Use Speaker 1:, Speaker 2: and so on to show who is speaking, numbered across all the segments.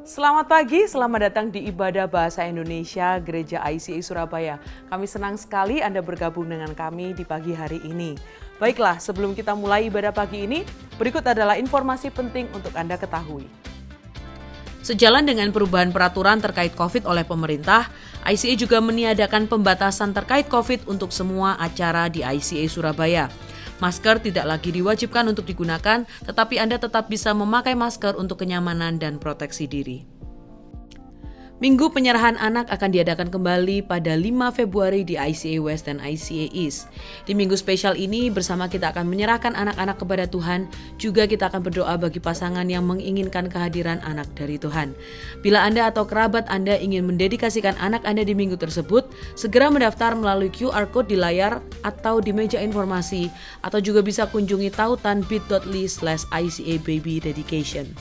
Speaker 1: Selamat pagi, selamat datang di Ibadah Bahasa Indonesia Gereja ICA Surabaya. Kami senang sekali Anda bergabung dengan kami di pagi hari ini. Baiklah, sebelum kita mulai ibadah pagi ini, berikut adalah informasi penting untuk Anda ketahui. Sejalan dengan perubahan peraturan terkait COVID oleh pemerintah, ICA juga meniadakan pembatasan terkait COVID untuk semua acara di ICA Surabaya. Masker tidak lagi diwajibkan untuk digunakan, tetapi Anda tetap bisa memakai masker untuk kenyamanan dan proteksi diri. Minggu penyerahan anak akan diadakan kembali pada 5 Februari di ICA West dan ICA East. Di minggu spesial ini bersama kita akan menyerahkan anak-anak kepada Tuhan, juga kita akan berdoa bagi pasangan yang menginginkan kehadiran anak dari Tuhan. Bila Anda atau kerabat Anda ingin mendedikasikan anak Anda di minggu tersebut, segera mendaftar melalui QR Code di layar atau di meja informasi, atau juga bisa kunjungi tautan bit.ly/ICA Baby Dedication.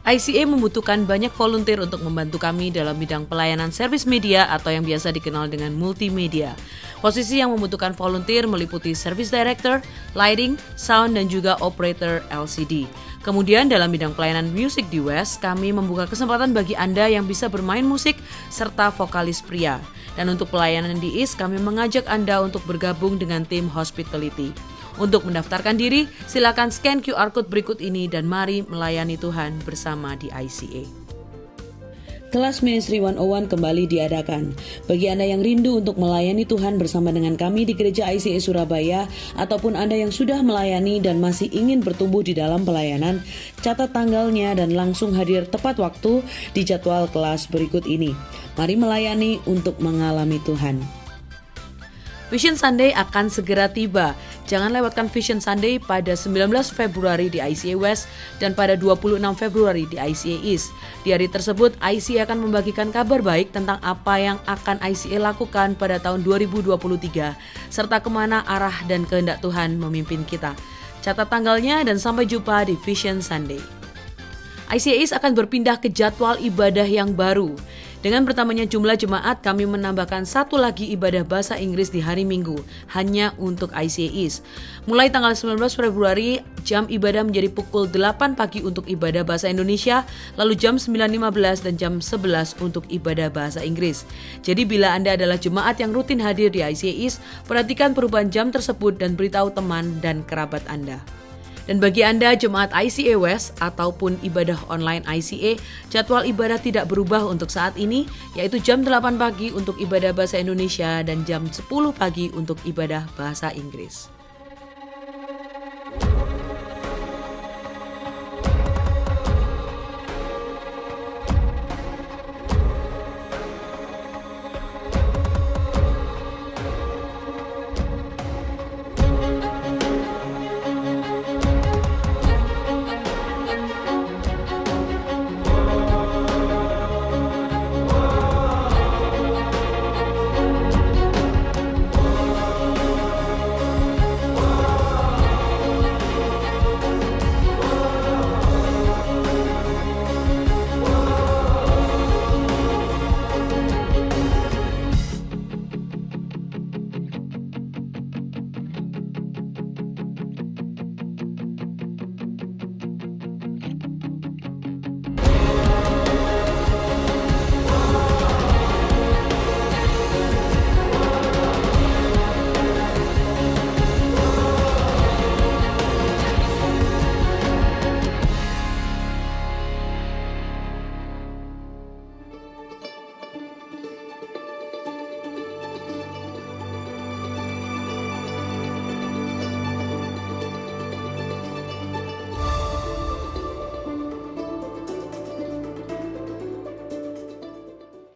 Speaker 1: ICA membutuhkan banyak volunteer untuk membantu kami dalam bidang pelayanan servis media atau yang biasa dikenal dengan multimedia. Posisi yang membutuhkan volunteer meliputi service director, lighting, sound, dan juga operator LCD. Kemudian dalam bidang pelayanan musik di West, kami membuka kesempatan bagi Anda yang bisa bermain musik serta vokalis pria. Dan untuk pelayanan di East, kami mengajak Anda untuk bergabung dengan tim hospitality. Untuk mendaftarkan diri, silakan scan QR Code berikut ini dan mari melayani Tuhan bersama di ICA. Kelas Ministry 101 kembali diadakan. Bagi Anda yang rindu untuk melayani Tuhan bersama dengan kami di Gereja ICA Surabaya, ataupun Anda yang sudah melayani dan masih ingin bertumbuh di dalam pelayanan, catat tanggalnya dan langsung hadir tepat waktu di jadwal kelas berikut ini. Mari melayani untuk mengalami Tuhan. Vision Sunday akan segera tiba. Jangan lewatkan Vision Sunday pada 19 Februari di ICA West dan pada 26 Februari di ICA East. Di hari tersebut, ICA akan membagikan kabar baik tentang apa yang akan ICA lakukan pada tahun 2023, serta kemana arah dan kehendak Tuhan memimpin kita. Catat tanggalnya dan sampai jumpa di Vision Sunday. ICA East akan berpindah ke jadwal ibadah yang baru. Dengan bertambahnya jumlah jemaat, kami menambahkan satu lagi ibadah bahasa Inggris di hari Minggu, hanya untuk ICA East. Mulai tanggal 19 Februari, jam ibadah menjadi pukul 8 pagi untuk ibadah bahasa Indonesia, lalu jam 9.15 dan jam 11 untuk ibadah bahasa Inggris. Jadi bila Anda adalah jemaat yang rutin hadir di ICA East, perhatikan perubahan jam tersebut dan beritahu teman dan kerabat Anda. Dan bagi Anda jemaat ICA West ataupun ibadah online ICA, jadwal ibadah tidak berubah untuk saat ini, yaitu jam 8 pagi untuk ibadah bahasa Indonesia dan jam 10 pagi untuk ibadah bahasa Inggris.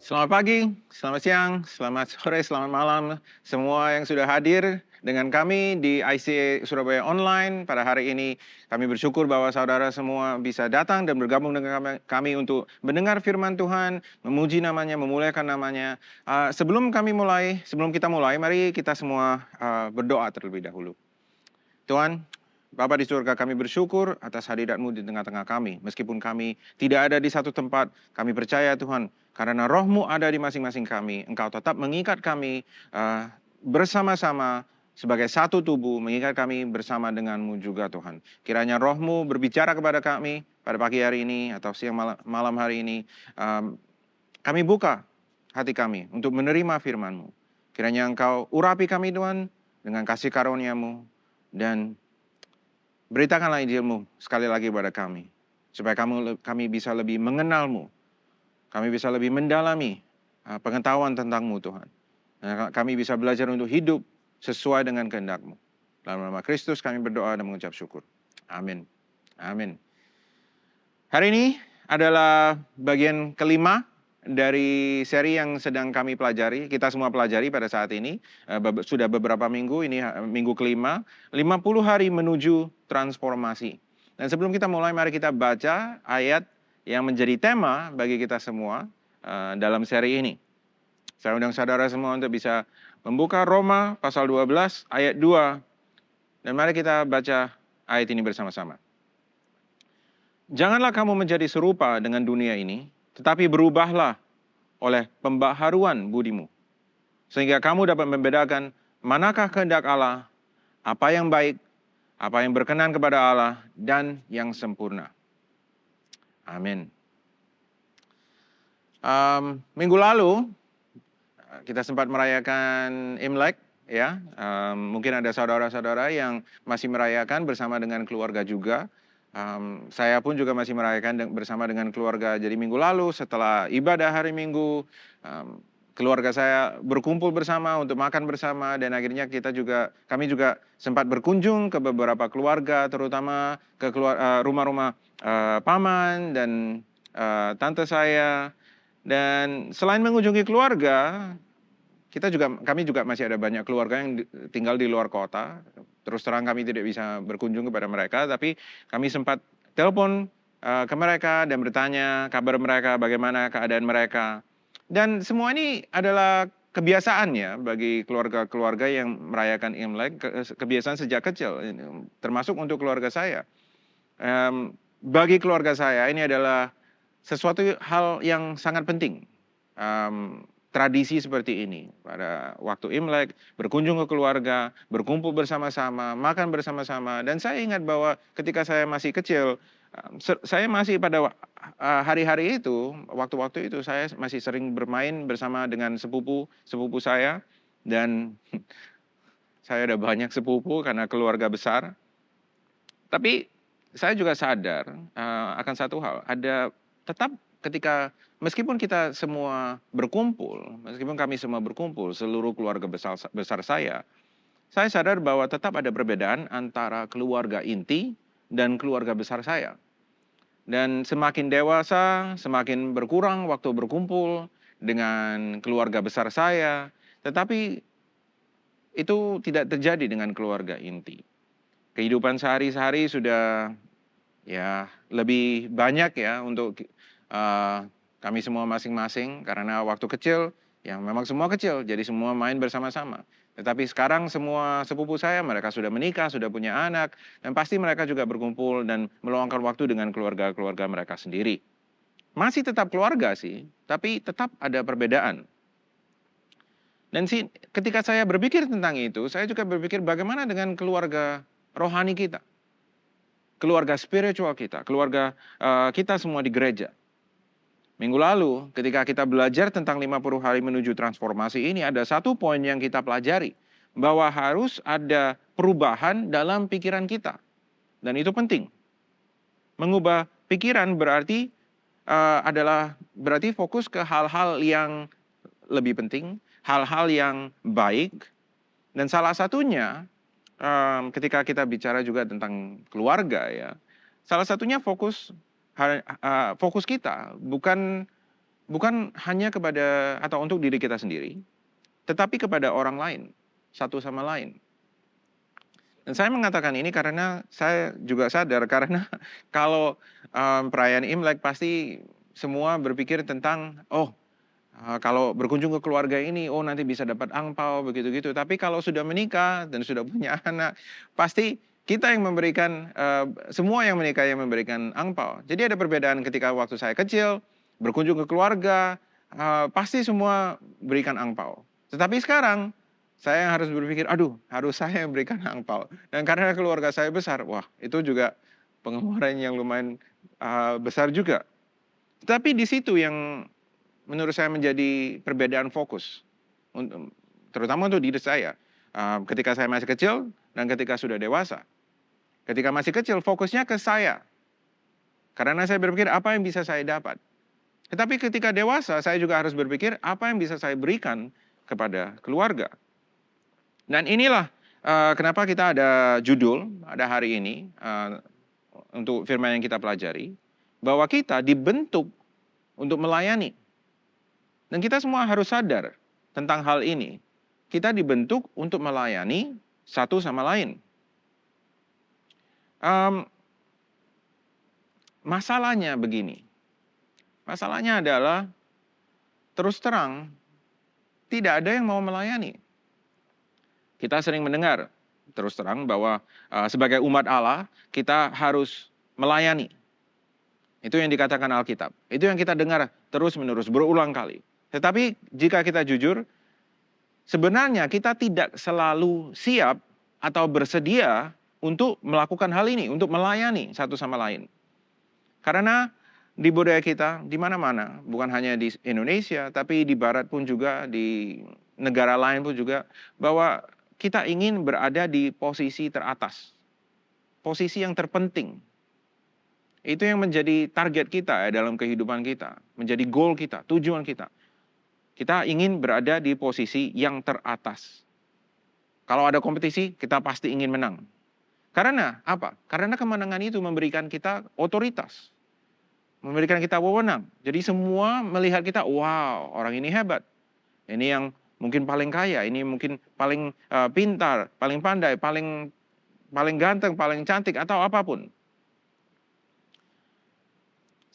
Speaker 2: Selamat pagi, selamat siang, selamat sore, selamat malam semua yang sudah hadir dengan kami di ICA Surabaya Online pada hari ini. Kami bersyukur bahwa saudara semua bisa datang dan bergabung dengan kami untuk mendengar firman Tuhan, memuji namanya, memuliakan namanya. Sebelum kita mulai, mari kita semua berdoa terlebih dahulu. Tuhan, Bapa di surga, kami bersyukur atas hadirat-Mu di tengah-tengah kami. Meskipun kami tidak ada di satu tempat, kami percaya Tuhan, karena Roh-Mu ada di masing-masing kami, Engkau tetap mengikat kami bersama-sama sebagai satu tubuh, mengikat kami bersama denganmu juga Tuhan. Kiranya roh-Mu berbicara kepada kami pada pagi hari ini atau siang malam hari ini. Kami buka hati kami untuk menerima firman-Mu. Kiranya Engkau urapi kami Tuhan dengan kasih karunia-Mu dan beritakanlah Injil-Mu sekali lagi kepada kami. Supaya kami bisa lebih mengenal-Mu. Kami bisa lebih mendalami pengetahuan tentang-Mu Tuhan. Dan kami bisa belajar untuk hidup sesuai dengan kehendak-Mu. Dalam nama Kristus kami berdoa dan mengucap syukur. Amin. Amin. Hari ini adalah bagian kelima dari seri yang sedang kami pelajari, kita semua pelajari pada saat ini, sudah beberapa minggu, ini minggu kelima, 50 hari menuju transformasi. Dan sebelum kita mulai, mari kita baca ayat yang menjadi tema bagi kita semua dalam seri ini. Saya undang saudara semua untuk bisa membuka Roma pasal 12 ayat 2, dan mari kita baca ayat ini bersama-sama. Janganlah kamu menjadi serupa dengan dunia ini, tetapi berubahlah oleh pembaharuan budimu, sehingga kamu dapat membedakan manakah kehendak Allah, apa yang baik, apa yang berkenan kepada Allah, dan yang sempurna. Amin. Minggu lalu kita sempat merayakan Imlek, ya. Mungkin ada saudara-saudara yang masih merayakan bersama dengan keluarga juga. Saya pun juga masih merayakan bersama dengan keluarga. Jadi minggu lalu setelah ibadah hari Minggu, keluarga saya berkumpul bersama untuk makan bersama, dan akhirnya kami juga sempat berkunjung ke beberapa keluarga, terutama ke rumah-rumah paman dan tante saya. Dan selain mengunjungi keluarga, kami juga masih ada banyak keluarga yang tinggal di luar kota. Terus terang kami tidak bisa berkunjung kepada mereka, tapi kami sempat telepon ke mereka dan bertanya kabar mereka, bagaimana keadaan mereka. Dan semua ini adalah kebiasaan ya bagi keluarga-keluarga yang merayakan Imlek, kebiasaan sejak kecil, termasuk untuk keluarga saya. Bagi keluarga saya ini adalah sesuatu hal yang sangat penting. Tradisi seperti ini, pada waktu Imlek, berkunjung ke keluarga, berkumpul bersama-sama, makan bersama-sama. Dan saya ingat bahwa ketika saya masih kecil, saya masih pada hari-hari itu, waktu-waktu itu, saya masih sering bermain bersama dengan sepupu saya. Dan saya ada banyak sepupu karena keluarga besar. Tapi saya juga sadar akan satu hal, tetap ketika meskipun kita semua berkumpul, meskipun kami semua berkumpul, seluruh keluarga besar saya sadar bahwa tetap ada perbedaan antara keluarga inti dan keluarga besar saya. Dan semakin dewasa, semakin berkurang waktu berkumpul dengan keluarga besar saya, tetapi itu tidak terjadi dengan keluarga inti. Kehidupan sehari-hari sudah ya lebih banyak ya untuk kami semua masing-masing, karena waktu kecil, ya memang semua kecil, jadi semua main bersama-sama. Tetapi sekarang semua sepupu saya, mereka sudah menikah, sudah punya anak, dan pasti mereka juga berkumpul dan meluangkan waktu dengan keluarga-keluarga mereka sendiri. Masih tetap keluarga sih, tapi tetap ada perbedaan. Dan ketika saya berpikir tentang itu, saya juga berpikir bagaimana dengan keluarga rohani kita, keluarga spiritual kita, keluarga kita semua di gereja. Minggu lalu, ketika kita belajar tentang 50 hari menuju transformasi ini, ada satu poin yang kita pelajari, bahwa harus ada perubahan dalam pikiran kita. Dan itu penting. Mengubah pikiran berarti berarti fokus ke hal-hal yang lebih penting, hal-hal yang baik. Dan salah satunya, ketika kita bicara juga tentang keluarga ya, salah satunya fokus kita bukan hanya kepada atau untuk diri kita sendiri, tetapi kepada orang lain, satu sama lain. Dan saya mengatakan ini karena saya juga sadar, karena kalau perayaan Imlek pasti semua berpikir tentang, kalau berkunjung ke keluarga ini, nanti bisa dapat angpau, begitu-gitu. Tapi kalau sudah menikah dan sudah punya anak, pasti kita yang memberikan, semua yang menikah yang memberikan angpau. Jadi ada perbedaan ketika waktu saya kecil, berkunjung ke keluarga, pasti semua berikan angpau. Tetapi sekarang, Saya yang harus berpikir, aduh harus saya yang berikan angpau. Dan karena keluarga saya besar, wah itu juga pengeluaran yang lumayan besar juga. Tapi di situ yang menurut saya menjadi perbedaan fokus, terutama untuk diri saya. Ketika saya masih kecil dan ketika sudah dewasa. Ketika masih kecil fokusnya ke saya. Karena saya berpikir apa yang bisa saya dapat. Tetapi ketika dewasa saya juga harus berpikir apa yang bisa saya berikan kepada keluarga. Dan inilah kenapa kita ada judul ada hari ini untuk firman yang kita pelajari. Bahwa kita dibentuk untuk melayani. Dan kita semua harus sadar tentang hal ini. Kita dibentuk untuk melayani satu sama lain. Masalahnya begini. Masalahnya adalah terus terang tidak ada yang mau melayani. Kita sering mendengar terus terang bahwa sebagai umat Allah kita harus melayani. Itu yang dikatakan Alkitab. Itu yang kita dengar terus-menerus berulang kali. Tetapi jika kita jujur, sebenarnya kita tidak selalu siap atau bersedia untuk melakukan hal ini, untuk melayani satu sama lain. Karena di budaya kita, di mana-mana, bukan hanya di Indonesia, tapi di Barat pun juga, di negara lain pun juga, bahwa kita ingin berada di posisi teratas. Posisi yang terpenting. Itu yang menjadi target kita dalam kehidupan kita. Menjadi goal kita, tujuan kita. Kita ingin berada di posisi yang teratas. Kalau ada kompetisi, kita pasti ingin menang. Karena apa? Karena kemenangan itu memberikan kita otoritas. Memberikan kita wewenang. Jadi semua melihat kita, wow, orang ini hebat. Ini yang mungkin paling kaya, ini mungkin paling pintar, paling pandai, paling ganteng, paling cantik, atau apapun.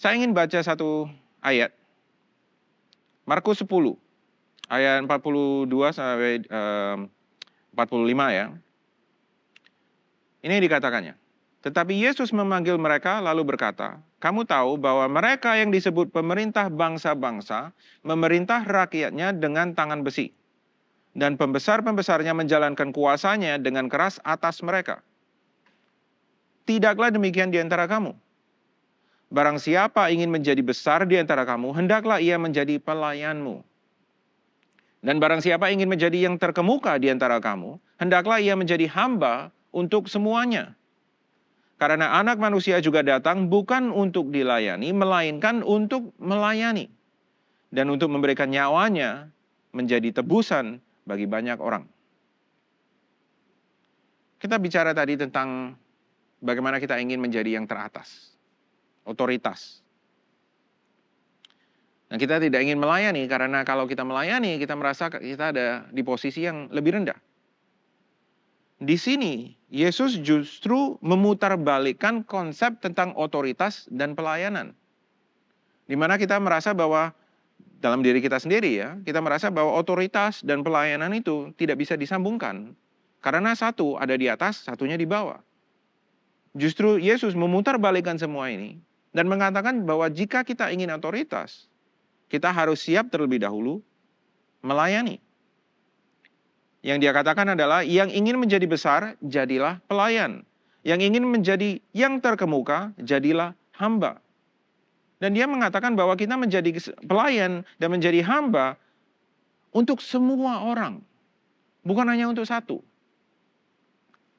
Speaker 2: Saya ingin baca satu ayat. Markus 10, ayat 42 sampai 45 ya. Ini dikatakannya. Tetapi Yesus memanggil mereka lalu berkata, kamu tahu bahwa mereka yang disebut pemerintah bangsa-bangsa memerintah rakyatnya dengan tangan besi. Dan pembesar-pembesarnya menjalankan kuasanya dengan keras atas mereka. Tidaklah demikian di antara kamu. Barang siapa ingin menjadi besar di antara kamu, hendaklah ia menjadi pelayanmu. Dan barang siapa ingin menjadi yang terkemuka di antara kamu, hendaklah ia menjadi hamba untuk semuanya. Karena anak manusia juga datang bukan untuk dilayani, melainkan untuk melayani. Dan untuk memberikan nyawanya menjadi tebusan bagi banyak orang. Kita bicara tadi tentang bagaimana kita ingin menjadi yang teratas. Otoritas. Dan kita tidak ingin melayani karena kalau kita melayani kita merasa kita ada di posisi yang lebih rendah. Di sini Yesus justru memutarbalikkan konsep tentang otoritas dan pelayanan. Di mana kita merasa bahwa dalam diri kita sendiri ya, kita merasa bahwa otoritas dan pelayanan itu tidak bisa disambungkan. Karena satu ada di atas, satunya di bawah. Justru Yesus memutarbalikkan semua ini dan mengatakan bahwa jika kita ingin otoritas, kita harus siap terlebih dahulu melayani. Yang dia katakan adalah yang ingin menjadi besar, jadilah pelayan. Yang ingin menjadi yang terkemuka, jadilah hamba. Dan dia mengatakan bahwa kita menjadi pelayan dan menjadi hamba untuk semua orang. Bukan hanya untuk satu.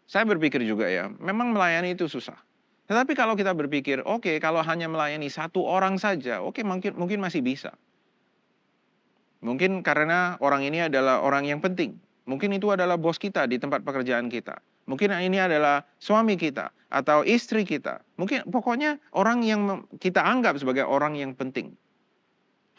Speaker 2: Saya berpikir juga ya, memang melayani itu susah. Tetapi kalau kita berpikir, oke, kalau hanya melayani satu orang saja, oke, mungkin masih bisa. Mungkin karena orang ini adalah orang yang penting. Mungkin itu adalah bos kita di tempat pekerjaan kita. Mungkin ini adalah suami kita atau istri kita. Mungkin pokoknya orang yang kita anggap sebagai orang yang penting.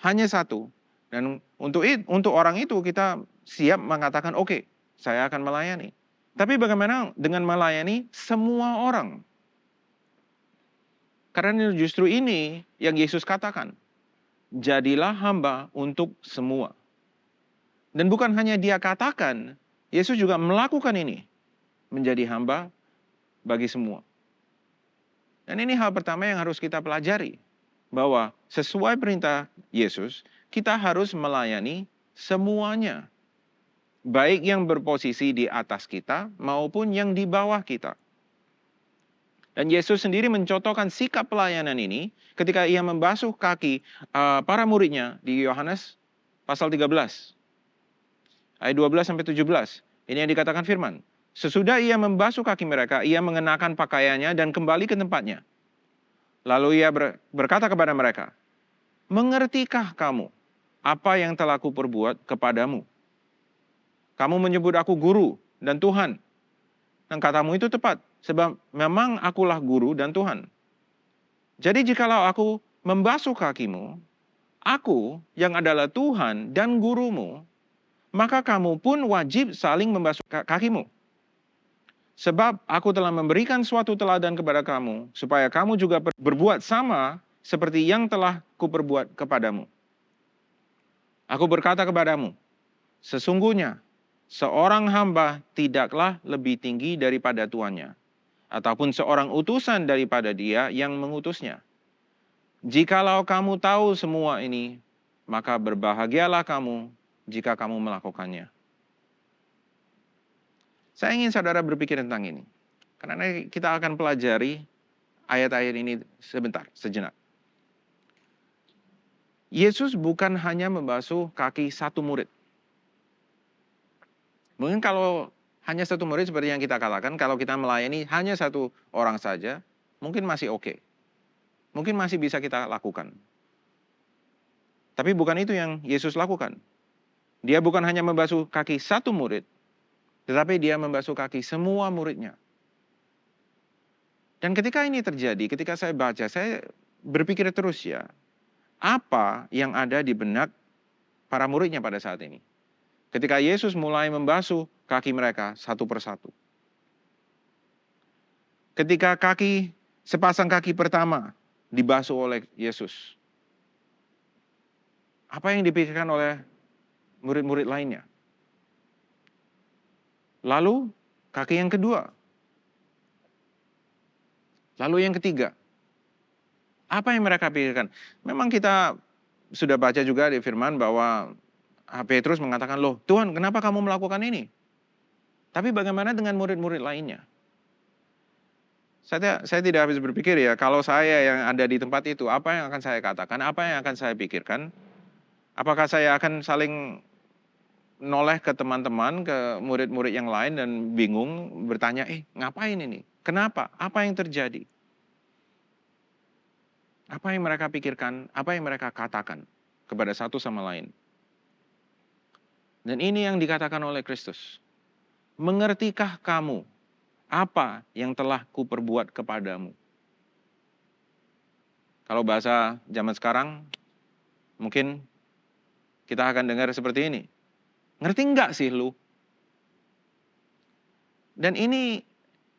Speaker 2: Hanya satu. Dan untuk orang itu kita siap mengatakan, oke, saya akan melayani. Tapi bagaimana dengan melayani semua orang? Karena justru ini yang Yesus katakan. Jadilah hamba untuk semua. Dan bukan hanya dia katakan, Yesus juga melakukan ini. Menjadi hamba bagi semua. Dan ini hal pertama yang harus kita pelajari. Bahwa sesuai perintah Yesus, kita harus melayani semuanya. baik yang berposisi di atas kita maupun yang di bawah kita. Dan Yesus sendiri mencontohkan sikap pelayanan ini ketika ia membasuh kaki para muridnya di Yohanes pasal 13, ayat 12 sampai 17. Ini yang dikatakan firman. Sesudah ia membasuh kaki mereka, ia mengenakan pakaiannya dan kembali ke tempatnya. Lalu ia berkata kepada mereka, "Mengertikah kamu apa yang telah kuperbuat kepadamu? Kamu menyebut aku guru dan Tuhan. Dan katamu itu tepat, sebab memang akulah guru dan Tuhan. Jadi jikalau aku membasuh kakimu, aku yang adalah Tuhan dan gurumu, maka kamu pun wajib saling membasuh kakimu. Sebab aku telah memberikan suatu teladan kepada kamu, supaya kamu juga berbuat sama seperti yang telah kuperbuat kepadamu. Aku berkata kepadamu, sesungguhnya seorang hamba tidaklah lebih tinggi daripada tuannya, ataupun seorang utusan daripada dia yang mengutusnya. Jikalau kamu tahu semua ini, maka berbahagialah kamu jika kamu melakukannya." Saya ingin saudara berpikir tentang ini, karena kita akan pelajari ayat-ayat ini sebentar, sejenak. Yesus bukan hanya membasuh kaki satu murid. Mungkin kalau hanya satu murid seperti yang kita katakan, kalau kita melayani hanya satu orang saja, mungkin masih oke. Mungkin masih bisa kita lakukan. Tapi bukan itu yang Yesus lakukan. Dia bukan hanya membasuh kaki satu murid, tetapi dia membasuh kaki semua muridnya. Dan ketika ini terjadi, ketika saya baca, saya berpikir terus ya, apa yang ada di benak para muridnya pada saat ini? Ketika Yesus mulai membasuh kaki mereka satu persatu. Ketika sepasang kaki pertama dibasuh oleh Yesus, apa yang dipikirkan oleh murid-murid lainnya? Lalu kaki yang kedua. Lalu yang ketiga. Apa yang mereka pikirkan? Memang kita sudah baca juga di firman bahwa Petrus mengatakan, "Loh Tuhan, kenapa kamu melakukan ini?" Tapi bagaimana dengan murid-murid lainnya? Saya tidak habis berpikir ya, kalau saya yang ada di tempat itu, apa yang akan saya katakan, apa yang akan saya pikirkan? Apakah saya akan saling noleh ke teman-teman, ke murid-murid yang lain dan bingung bertanya, ngapain ini? Kenapa? Apa yang terjadi? Apa yang mereka pikirkan, apa yang mereka katakan kepada satu sama lain? Dan ini yang dikatakan oleh Kristus. Mengertikah kamu apa yang telah kuperbuat kepadamu? Kalau bahasa zaman sekarang, mungkin kita akan dengar seperti ini. Ngerti enggak sih lu? Dan ini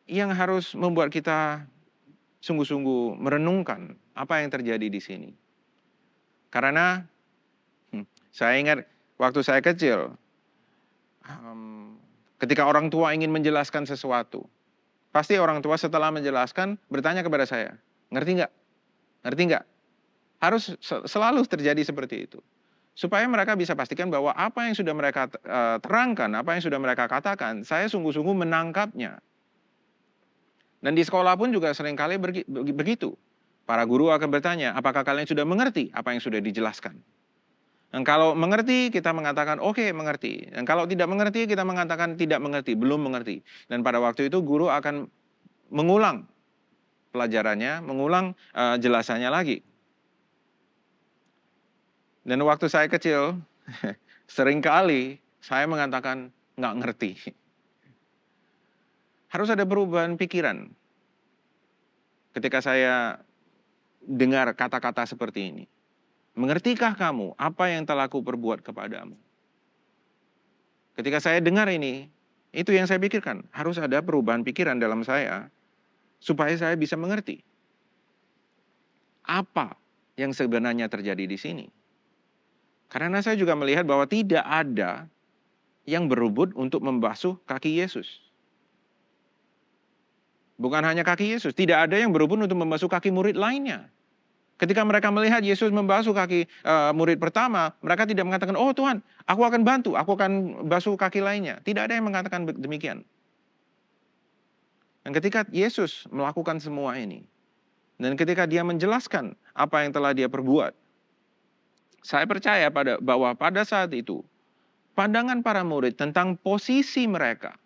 Speaker 2: yang harus membuat kita sungguh-sungguh merenungkan apa yang terjadi di sini. Karena saya ingat waktu saya kecil, ketika orang tua ingin menjelaskan sesuatu, pasti orang tua setelah menjelaskan bertanya kepada saya, ngerti nggak? Ngerti nggak? Harus selalu terjadi seperti itu. Supaya mereka bisa pastikan bahwa apa yang sudah mereka terangkan, apa yang sudah mereka katakan, saya sungguh-sungguh menangkapnya. Dan di sekolah pun juga seringkali begitu. Para guru akan bertanya, apakah kalian sudah mengerti apa yang sudah dijelaskan? Dan kalau mengerti, kita mengatakan oke, mengerti. Dan kalau tidak mengerti, kita mengatakan tidak mengerti, belum mengerti. Dan pada waktu itu guru akan mengulang pelajarannya, mengulang jelasannya lagi. Dan waktu saya kecil, seringkali saya mengatakan nggak ngerti. Harus ada perubahan pikiran ketika saya dengar kata-kata seperti ini. Mengertikah kamu apa yang telah kuperbuat kepadamu? Ketika saya dengar ini, itu yang saya pikirkan. Harus ada perubahan pikiran dalam saya, supaya saya bisa mengerti apa yang sebenarnya terjadi di sini. Karena saya juga melihat bahwa tidak ada yang berebut untuk membasuh kaki Yesus. Bukan hanya kaki Yesus, tidak ada yang berebut untuk membasuh kaki murid lainnya. Ketika mereka melihat Yesus membasuh kaki murid pertama, mereka tidak mengatakan, "Oh Tuhan, aku akan bantu, aku akan basuh kaki lainnya." Tidak ada yang mengatakan demikian. Dan ketika Yesus melakukan semua ini, dan ketika dia menjelaskan apa yang telah dia perbuat, saya percaya bahwa pada saat itu, pandangan para murid tentang posisi mereka,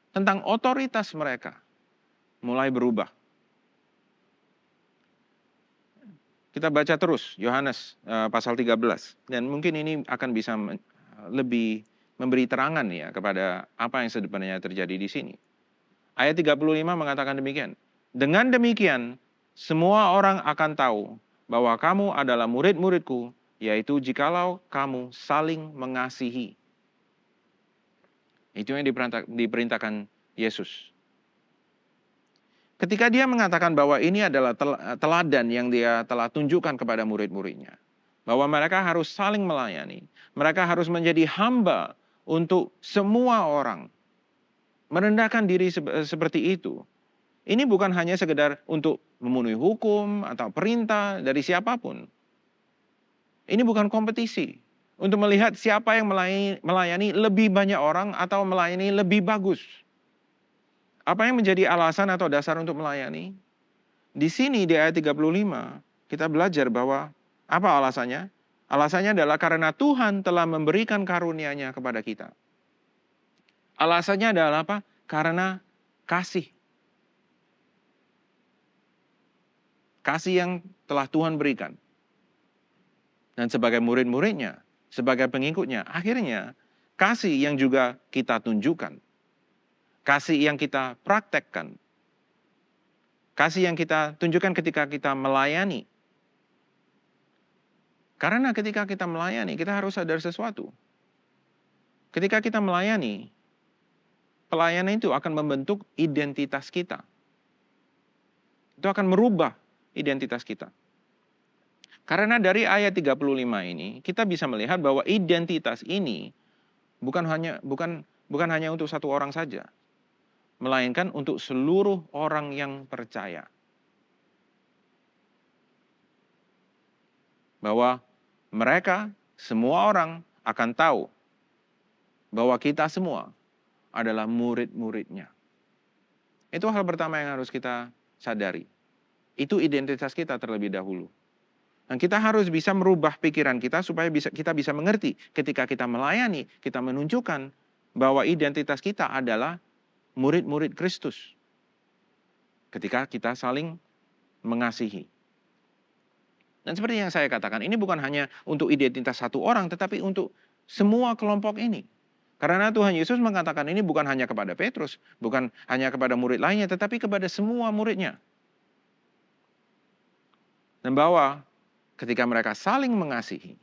Speaker 2: tentang otoritas mereka, mulai berubah. Kita baca terus Yohanes pasal 13. Dan mungkin ini akan bisa lebih memberi terangan ya kepada apa yang sebenarnya terjadi di sini. Ayat 35 mengatakan demikian. Dengan demikian, semua orang akan tahu bahwa kamu adalah murid-muridku, yaitu jikalau kamu saling mengasihi. Itu yang diperintahkan Yesus. Ketika dia mengatakan bahwa ini adalah teladan yang dia telah tunjukkan kepada murid-muridnya. Bahwa mereka harus saling melayani. Mereka harus menjadi hamba untuk semua orang. Merendahkan diri seperti itu. Ini bukan hanya sekedar untuk memenuhi hukum atau perintah dari siapapun. Ini bukan kompetisi. Untuk melihat siapa yang melayani lebih banyak orang atau melayani lebih bagus. Apa yang menjadi alasan atau dasar untuk melayani? Di sini di ayat 35, kita belajar bahwa apa alasannya? Alasannya adalah karena Tuhan telah memberikan karunia-Nya kepada kita. Alasannya adalah apa? Karena kasih. Kasih yang telah Tuhan berikan. Dan sebagai murid-muridnya, sebagai pengikutnya, akhirnya kasih yang juga kita tunjukkan. Kasih yang kita praktekkan. Kasih yang kita tunjukkan ketika kita melayani. Karena ketika kita melayani, kita harus sadar sesuatu. Ketika kita melayani, pelayanan itu akan membentuk identitas kita. Itu akan merubah identitas kita. Karena dari ayat 35 ini, kita bisa melihat bahwa identitas ini bukan hanya untuk satu orang saja. Melainkan untuk seluruh orang yang percaya. Bahwa mereka, semua orang akan tahu bahwa kita semua adalah murid-muridnya. Itu hal pertama yang harus kita sadari. Itu identitas kita terlebih dahulu. Dan kita harus bisa merubah pikiran kita supaya kita bisa mengerti ketika kita melayani, kita menunjukkan bahwa identitas kita adalah murid-murid Kristus. Ketika kita saling mengasihi. Dan seperti yang saya katakan, ini bukan hanya untuk identitas satu orang, tetapi untuk semua kelompok ini. Karena Tuhan Yesus mengatakan ini bukan hanya kepada Petrus, bukan hanya kepada murid lainnya, tetapi kepada semua muridnya. Dan bahwa ketika mereka saling mengasihi,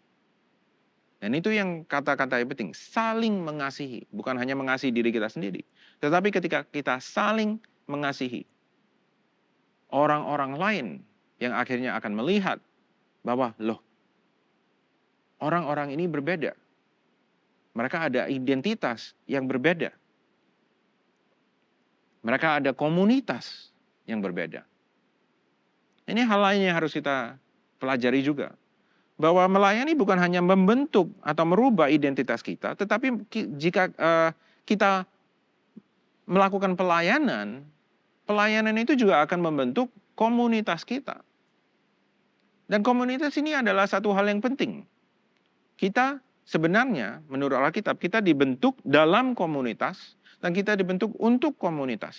Speaker 2: dan itu yang kata-kata yang penting, saling mengasihi. Bukan hanya mengasihi diri kita sendiri. Tetapi ketika kita saling mengasihi, orang-orang lain yang akhirnya akan melihat bahwa loh, orang-orang ini berbeda. Mereka ada identitas yang berbeda. Mereka ada komunitas yang berbeda. Ini hal lain yang harus kita pelajari juga. Bahwa melayani bukan hanya membentuk atau merubah identitas kita, tetapi jika kita melakukan pelayanan itu juga akan membentuk komunitas kita. Dan komunitas ini adalah satu hal yang penting. Kita sebenarnya, menurut Alkitab, kita dibentuk dalam komunitas, dan kita dibentuk untuk komunitas.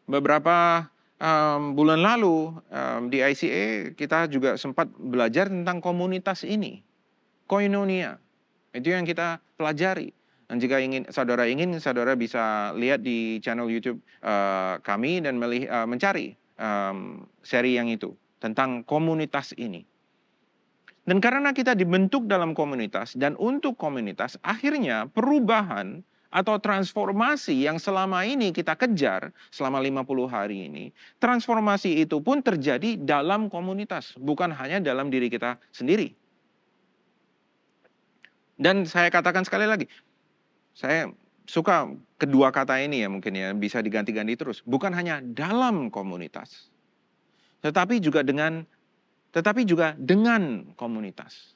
Speaker 2: Beberapa bulan lalu di ICA kita juga sempat belajar tentang komunitas ini, koinonia. Itu yang kita pelajari. Dan jika saudara ingin, saudara bisa lihat di channel YouTube kami dan mencari seri yang itu tentang komunitas ini. Dan karena kita dibentuk dalam komunitas dan untuk komunitas, akhirnya perubahan atau transformasi yang selama ini kita kejar selama 50 hari ini, transformasi itu pun terjadi dalam komunitas, bukan hanya dalam diri kita sendiri. Dan saya katakan sekali lagi, saya suka kedua kata ini ya mungkin ya, bisa diganti-ganti terus. Bukan hanya dalam komunitas, tetapi juga dengan tetapi juga dengan komunitas.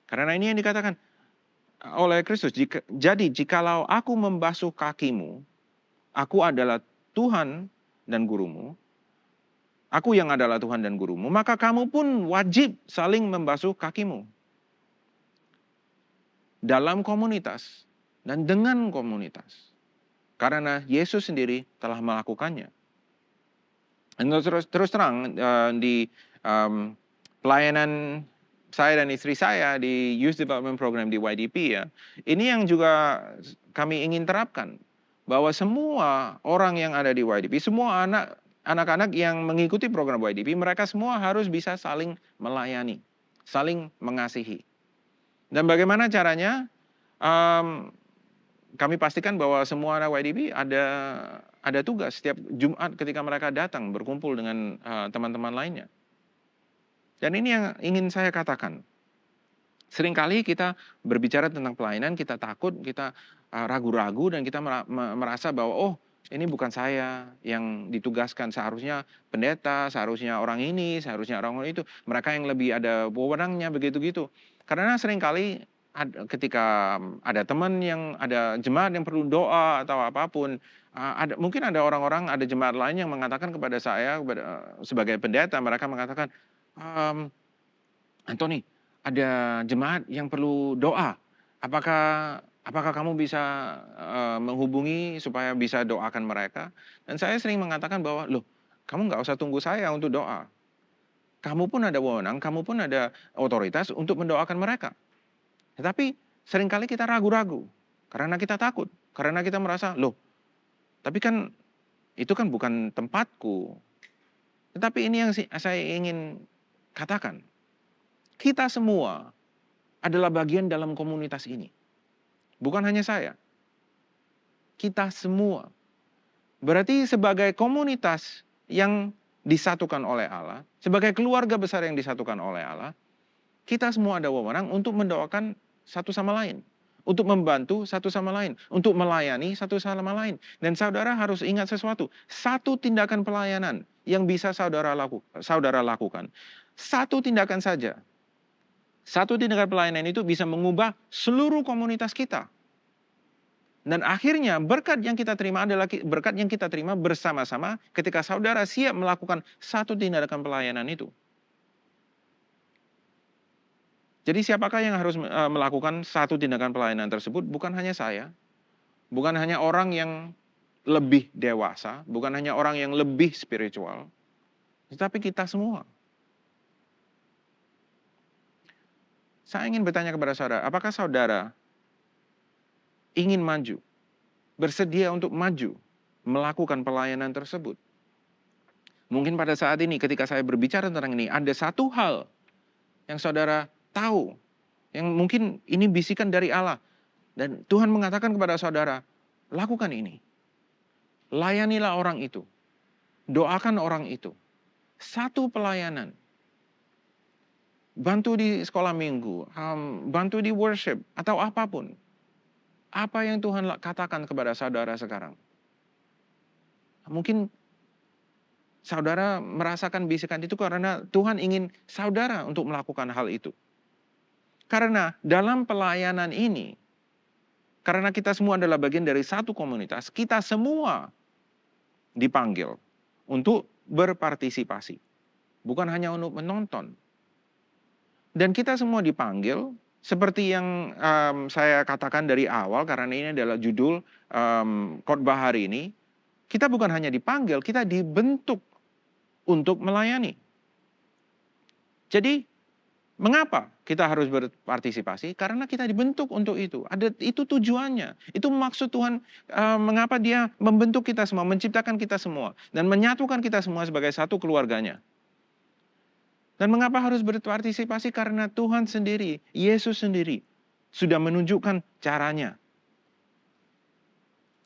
Speaker 2: Karena ini yang dikatakan oleh Kristus, jadi jikalau aku membasuh kakimu, aku adalah Tuhan dan gurumu, aku yang adalah Tuhan dan gurumu, maka kamu pun wajib saling membasuh kakimu. Dalam komunitas dan dengan komunitas. Karena Yesus sendiri telah melakukannya. Dan terus terang di pelayanan saya dan istri saya di Youth Development Program di YDP ya, ini yang juga kami ingin terapkan. Bahwa semua orang yang ada di YDP, semua anak-anak yang mengikuti program YDP, mereka semua harus bisa saling melayani, saling mengasihi. Dan bagaimana caranya? Kami pastikan bahwa semua anak YDP ada tugas setiap Jumat ketika mereka datang berkumpul dengan teman-teman lainnya. Dan ini yang ingin saya katakan. Seringkali kita berbicara tentang pelayanan, kita takut, kita ragu-ragu, dan kita merasa bahwa oh ini bukan saya yang ditugaskan. Seharusnya pendeta, seharusnya orang ini, seharusnya orang itu. Mereka yang lebih ada wewenangnya begitu-gitu. Karena seringkali ketika ada teman yang ada jemaat yang perlu doa atau apapun, mungkin ada orang-orang, ada jemaat lain yang mengatakan kepada saya sebagai pendeta, mereka mengatakan, Anthony, ada jemaat yang perlu doa. Apakah kamu bisa menghubungi supaya bisa doakan mereka? Dan saya sering mengatakan bahwa, loh, kamu nggak usah tunggu saya untuk doa. Kamu pun ada wewenang, kamu pun ada otoritas untuk mendoakan mereka. Tetapi seringkali kita ragu-ragu karena kita takut, karena kita merasa, loh, tapi kan itu kan bukan tempatku. Tetapi ini yang saya ingin katakan. Kita semua adalah bagian dalam komunitas ini. Bukan hanya saya. Kita semua. Berarti sebagai komunitas yang disatukan oleh Allah, sebagai keluarga besar yang disatukan oleh Allah, kita semua ada wewenang untuk mendoakan satu sama lain. Untuk membantu satu sama lain. Untuk melayani satu sama lain. Dan saudara harus ingat sesuatu. Satu tindakan pelayanan yang bisa saudara lakukan. Satu tindakan saja. Satu tindakan pelayanan itu bisa mengubah seluruh komunitas kita. Dan akhirnya berkat yang kita terima adalah berkat yang kita terima bersama-sama ketika saudara siap melakukan satu tindakan pelayanan itu. Jadi siapakah yang harus melakukan satu tindakan pelayanan tersebut? Bukan hanya saya, bukan hanya orang yang lebih dewasa, bukan hanya orang yang lebih spiritual, tetapi kita semua. Saya ingin bertanya kepada saudara, apakah saudara ingin maju, bersedia untuk maju, melakukan pelayanan tersebut? Mungkin pada saat ini ketika saya berbicara tentang ini, ada satu hal yang saudara tahu, yang mungkin ini bisikan dari Allah. Dan Tuhan mengatakan kepada saudara, lakukan ini. Layanilah orang itu. Doakan orang itu. Satu pelayanan. Bantu di sekolah minggu, bantu di worship, atau apapun. Apa yang Tuhan katakan kepada saudara sekarang? Mungkin saudara merasakan bisikan itu karena Tuhan ingin saudara untuk melakukan hal itu. Karena dalam pelayanan ini, karena kita semua adalah bagian dari satu komunitas, kita semua dipanggil untuk berpartisipasi. Bukan hanya untuk menonton. Dan kita semua dipanggil, seperti yang saya katakan dari awal, karena ini adalah judul khotbah hari ini, kita bukan hanya dipanggil, kita dibentuk untuk melayani. Jadi, mengapa kita harus berpartisipasi? Karena kita dibentuk untuk itu. Itu tujuannya. Itu maksud Tuhan mengapa Dia membentuk kita semua, menciptakan kita semua, dan menyatukan kita semua sebagai satu keluarganya. Dan mengapa harus berpartisipasi? Karena Tuhan sendiri, Yesus sendiri, sudah menunjukkan caranya.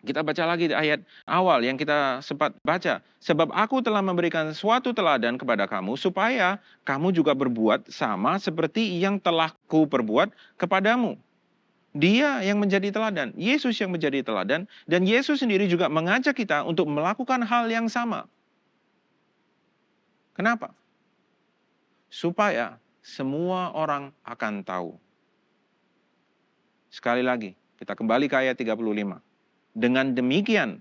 Speaker 2: Kita baca lagi di ayat awal yang kita sempat baca. Sebab aku telah memberikan suatu teladan kepada kamu, supaya kamu juga berbuat sama seperti yang telah kuperbuat kepadamu. Dia yang menjadi teladan, Yesus yang menjadi teladan, dan Yesus sendiri juga mengajak kita untuk melakukan hal yang sama. Kenapa? Supaya semua orang akan tahu. Sekali lagi, kita kembali ke ayat 35. Dengan demikian,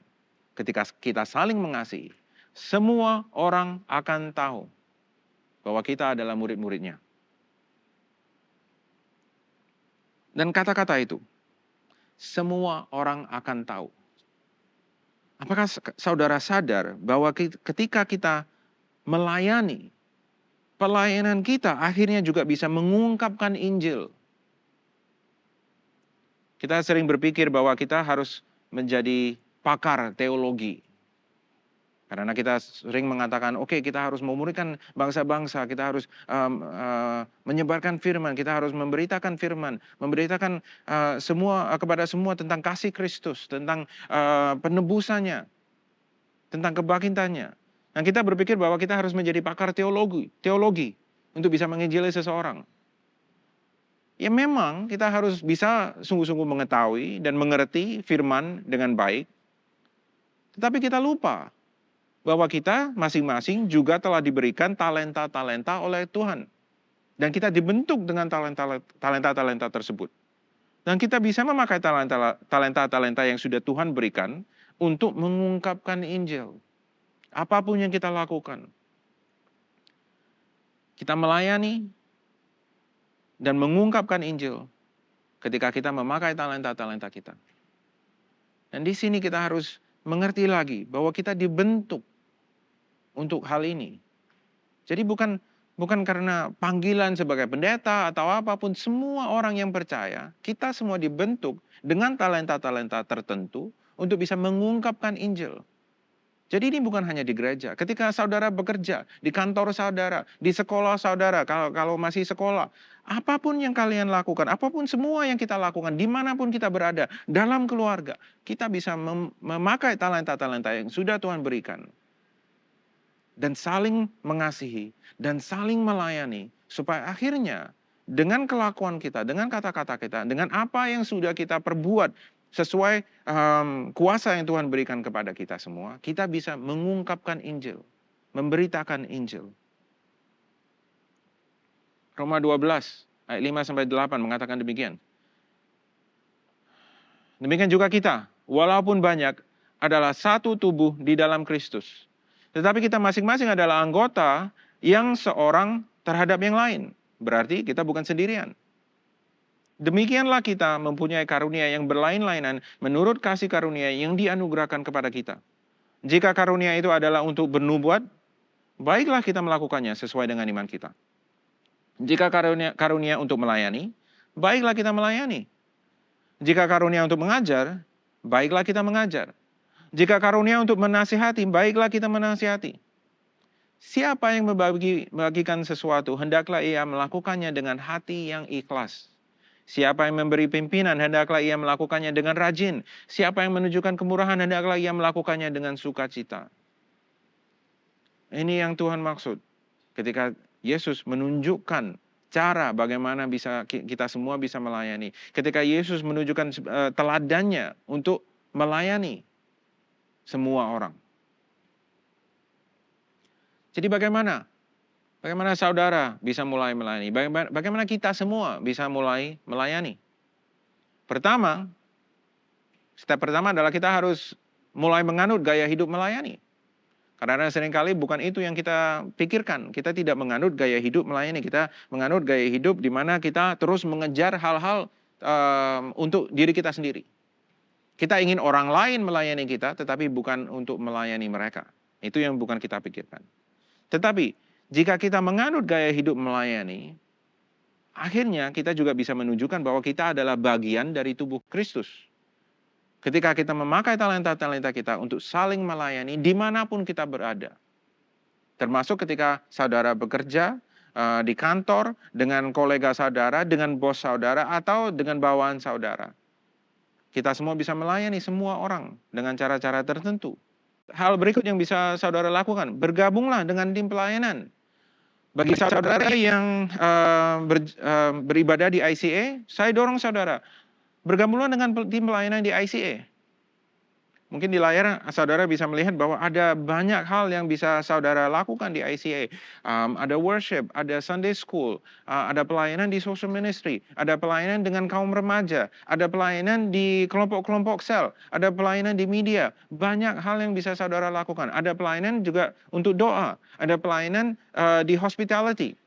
Speaker 2: ketika kita saling mengasihi, semua orang akan tahu bahwa kita adalah murid-muridnya. Dan kata-kata itu, semua orang akan tahu. Apakah saudara sadar bahwa ketika kita melayani, pelayanan kita akhirnya juga bisa mengungkapkan Injil. Kita sering berpikir bahwa kita harus menjadi pakar teologi. Karena kita sering mengatakan, oke, kita harus memuridkan bangsa-bangsa, kita harus menyebarkan firman, kita harus memberitakan firman, memberitakan kepada semua tentang kasih Kristus, tentang penebusannya, tentang kebangkitannya. Dan kita berpikir bahwa kita harus menjadi pakar teologi untuk bisa menginjili seseorang. Ya memang kita harus bisa sungguh-sungguh mengetahui dan mengerti firman dengan baik. Tetapi kita lupa bahwa kita masing-masing juga telah diberikan talenta-talenta oleh Tuhan. Dan kita dibentuk dengan talenta-talenta tersebut. Dan kita bisa memakai talenta-talenta yang sudah Tuhan berikan untuk mengungkapkan Injil. Apapun yang kita lakukan. Kita melayani dan mengungkapkan Injil ketika kita memakai talenta-talenta kita. Dan di sini kita harus mengerti lagi bahwa kita dibentuk untuk hal ini. Jadi bukan karena panggilan sebagai pendeta atau apapun, semua orang yang percaya, kita semua dibentuk dengan talenta-talenta tertentu untuk bisa mengungkapkan Injil. Jadi ini bukan hanya di gereja. Ketika saudara bekerja, di kantor saudara, di sekolah saudara, kalau masih sekolah, apapun yang kalian lakukan, apapun semua yang kita lakukan, dimanapun kita berada, dalam keluarga, kita bisa memakai talenta-talenta yang sudah Tuhan berikan. Dan saling mengasihi, dan saling melayani, supaya akhirnya dengan kelakuan kita, dengan kata-kata kita, dengan apa yang sudah kita perbuat, sesuai kuasa yang Tuhan berikan kepada kita semua, kita bisa mengungkapkan Injil, memberitakan Injil. Roma 12 ayat 5-8 mengatakan demikian. Demikian juga kita, walaupun banyak, adalah satu tubuh di dalam Kristus. Tetapi kita masing-masing adalah anggota yang seorang terhadap yang lain. Berarti kita bukan sendirian. Demikianlah kita mempunyai karunia yang berlain-lainan menurut kasih karunia yang dianugerahkan kepada kita. Jika karunia itu adalah untuk bernubuat, baiklah kita melakukannya sesuai dengan iman kita. Jika karunia untuk melayani, baiklah kita melayani. Jika karunia untuk mengajar, baiklah kita mengajar. Jika karunia untuk menasihati, baiklah kita menasihati. Siapa yang membagikan sesuatu, hendaklah ia melakukannya dengan hati yang ikhlas. Siapa yang memberi pimpinan, hendaklah ia melakukannya dengan rajin. Siapa yang menunjukkan kemurahan, hendaklah ia melakukannya dengan sukacita. Ini yang Tuhan maksud ketika Yesus menunjukkan cara bagaimana kita semua bisa melayani. Ketika Yesus menunjukkan teladannya untuk melayani semua orang. Jadi bagaimana saudara bisa mulai melayani? Bagaimana kita semua bisa mulai melayani? Step pertama adalah kita harus mulai menganut gaya hidup melayani. Karena seringkali bukan itu yang kita pikirkan. Kita tidak menganut gaya hidup melayani. Kita menganut gaya hidup di mana kita terus mengejar hal-hal untuk diri kita sendiri. Kita ingin orang lain melayani kita, tetapi bukan untuk melayani mereka. Itu yang bukan kita pikirkan. Tetapi jika kita menganut gaya hidup melayani, akhirnya kita juga bisa menunjukkan bahwa kita adalah bagian dari tubuh Kristus. Ketika kita memakai talenta-talenta kita untuk saling melayani dimanapun kita berada. Termasuk ketika saudara bekerja di kantor, dengan kolega saudara, dengan bos saudara, atau dengan bawahan saudara. Kita semua bisa melayani semua orang dengan cara-cara tertentu. Hal berikut yang bisa saudara lakukan, bergabunglah dengan tim pelayanan. Bagi saudara yang beribadah di ICA, saya dorong saudara, bergabunglah dengan tim pelayanan di ICA. Mungkin di layar saudara bisa melihat bahwa ada banyak hal yang bisa saudara lakukan di ICA. Ada worship, ada Sunday school, ada pelayanan di social ministry, ada pelayanan dengan kaum remaja, ada pelayanan di kelompok-kelompok sel, ada pelayanan di media. Banyak hal yang bisa saudara lakukan. Ada pelayanan juga untuk doa, ada pelayanan di hospitality.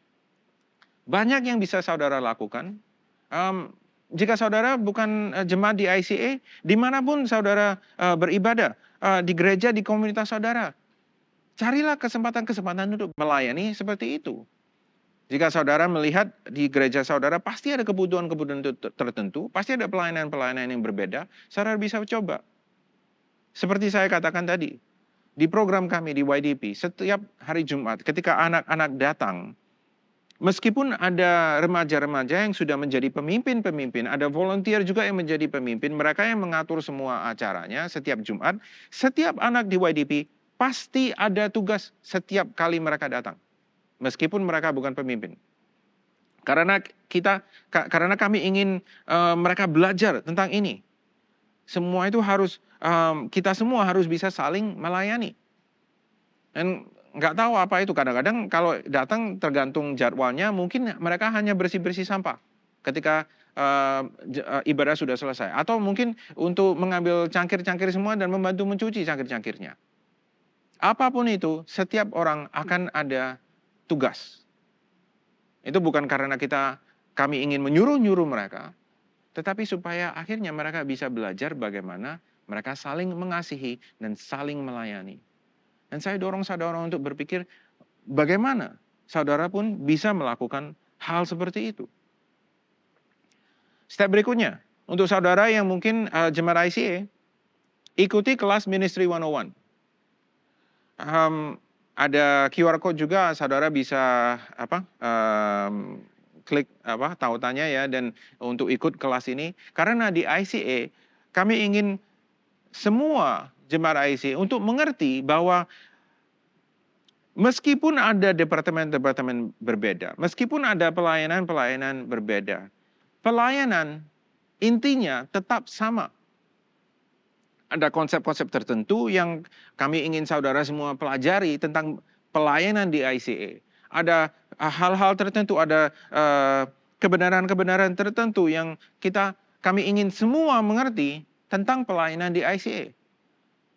Speaker 2: Banyak yang bisa saudara lakukan. Jika saudara bukan jemaat di ICA, dimanapun saudara beribadah, di gereja, di komunitas saudara, carilah kesempatan-kesempatan untuk melayani seperti itu. Jika saudara melihat di gereja saudara, pasti ada kebutuhan-kebutuhan tertentu, pasti ada pelayanan-pelayanan yang berbeda, saudara bisa coba. Seperti saya katakan tadi, di program kami di YDP, setiap hari Jumat ketika anak-anak datang, meskipun ada remaja-remaja yang sudah menjadi pemimpin-pemimpin, ada volunteer juga yang menjadi pemimpin, mereka yang mengatur semua acaranya setiap Jumat, setiap anak di YDP pasti ada tugas setiap kali mereka datang. Meskipun mereka bukan pemimpin. Karena kami ingin mereka belajar tentang ini. Semua itu harus, kita semua harus bisa saling melayani. Dan nggak tahu apa itu, kadang-kadang kalau datang tergantung jadwalnya, mungkin mereka hanya bersih-bersih sampah ketika ibadah sudah selesai. Atau mungkin untuk mengambil cangkir-cangkir semua dan membantu mencuci cangkir-cangkirnya. Apapun itu, setiap orang akan ada tugas. Itu bukan karena kami ingin menyuruh-nyuruh mereka, tetapi supaya akhirnya mereka bisa belajar bagaimana mereka saling mengasihi dan saling melayani. Dan saya dorong saudara untuk berpikir bagaimana saudara pun bisa melakukan hal seperti itu. Step berikutnya, untuk saudara yang mungkin jemaat ICA, ikuti kelas Ministry 101. Ada QR code juga, saudara bisa klik tautannya ya, dan untuk ikut kelas ini. Karena di ICA kami ingin semua jemaat ICA untuk mengerti bahwa meskipun ada departemen-departemen berbeda, meskipun ada pelayanan-pelayanan berbeda, pelayanan intinya tetap sama. Ada konsep-konsep tertentu yang kami ingin saudara semua pelajari tentang pelayanan di ICA. Ada hal-hal tertentu, ada kebenaran-kebenaran tertentu yang kami ingin semua mengerti tentang pelayanan di ICA.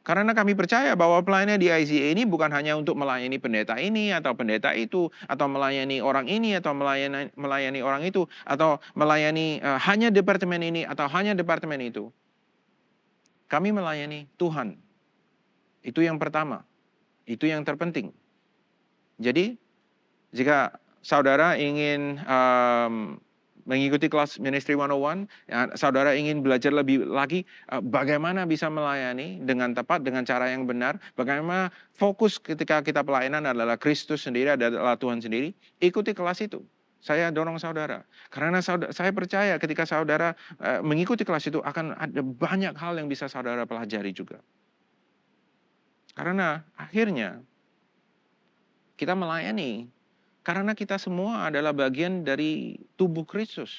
Speaker 2: Karena kami percaya bahwa pelayanan di ICA ini bukan hanya untuk melayani pendeta ini atau pendeta itu, atau melayani orang ini atau melayani orang itu, atau melayani hanya departemen ini atau hanya departemen itu. Kami melayani Tuhan. Itu yang pertama. Itu yang terpenting. Jadi, jika saudara ingin mengikuti kelas Ministry 101, saudara ingin belajar lebih lagi bagaimana bisa melayani dengan tepat, dengan cara yang benar, bagaimana fokus ketika kita pelayanan adalah Kristus sendiri, adalah Tuhan sendiri, ikuti kelas itu. Saya dorong saudara, karena saya percaya ketika saudara mengikuti kelas itu akan ada banyak hal yang bisa saudara pelajari juga. Karena akhirnya kita melayani, karena kita semua adalah bagian dari tubuh Kristus.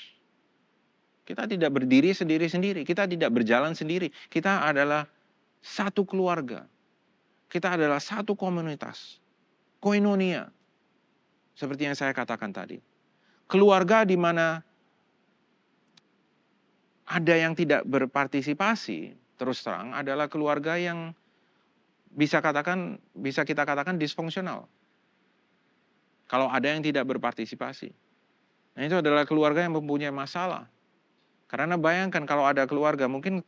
Speaker 2: Kita tidak berdiri sendiri-sendiri, kita tidak berjalan sendiri, kita adalah satu keluarga. Kita adalah satu komunitas, koinonia, seperti yang saya katakan tadi. Keluarga di mana ada yang tidak berpartisipasi, terus terang adalah keluarga yang bisa kita katakan disfungsional. Kalau ada yang tidak berpartisipasi. Nah, itu adalah keluarga yang mempunyai masalah. Karena bayangkan kalau ada keluarga, mungkin